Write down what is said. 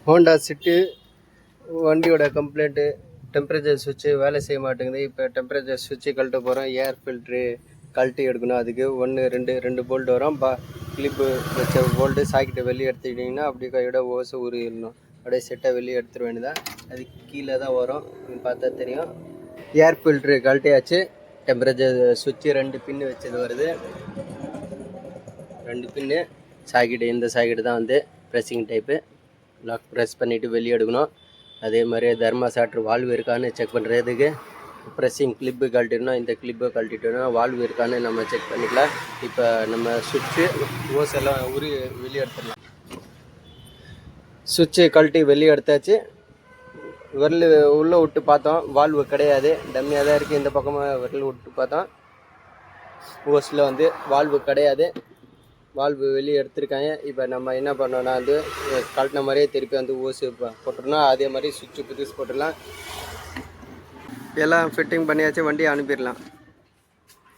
Honda city வண்டியோட complaint temperature சுவிட்சு வேலை செய்ய மாட்டேங்குது. இப்போ டெம்பரேச்சர் சுவிட்சு கழட்ட போகிறோம். ஏர் ஃபில்ட்ரு கழட்டி எடுக்கணும். அதுக்கு ரெண்டு போல்ட் வரும். கிளிப்பு வச்ச போல்ட்டு சாக்கெட்டை வெளியே எடுத்துக்கிட்டிங்கன்னா அப்படி கையோட ஓசை உருகிடணும். அப்படியே செட்டை வெளியே எடுத்துட வேண்டியதான். அது கீழே தான் வரும், பார்த்தா தெரியும். ஏர் ஃபில்ட்ரு கழட்டியாச்சு. டெம்பரேச்சர் சுவிட்சு 2 பின்னு வச்சது வருது. 2 பின்னு சாக்கெட்டு. இந்த சாக்கெட்டு தான் வந்து ப்ரெஸ்ஸிங் டைப்பு. லாக் ப்ரெஸ் பண்ணிவிட்டு வெளியே எடுக்கணும். அதே மாதிரி தெர்மாஸ்டார்டர் வால்வு இருக்கான்னு செக் பண்ணுறதுக்கு ப்ரெஸ்ஸிங் கிளிப்பு கழட்டிடணும். இந்த கிளிப்பை கழட்டிட்டோன்னா வால்வு இருக்கான்னு நம்ம செக் பண்ணிக்கலாம். இப்போ நம்ம சுவிட்சு ஓஸ் எல்லாம் வெளியே எடுத்துடலாம். சுவிட்சு கழட்டி வெளியே எடுத்தாச்சு. விரல் உள்ளே விட்டு பார்த்தோம், வால்வு கிடையாது, டம்மியாக தான் இருக்குது. இந்த பக்கமாக விரல் விட்டு பார்த்தோம், ஓஸில் வந்து வால்வு கிடையாது. வால்வு வெளியே எடுத்திருக்காங்க. இப்போ நம்ம என்ன பண்ணோன்னா வந்து கழட்டின மாதிரியே திருப்பி வந்து ஓஸு போட்டுருந்தோம். அதே மாதிரி சுவிட்சு புதுசு போட்டுடலாம். எல்லாம் ஃபிட்டிங் பண்ணியாச்சு, வண்டியை அனுப்பிடலாம்.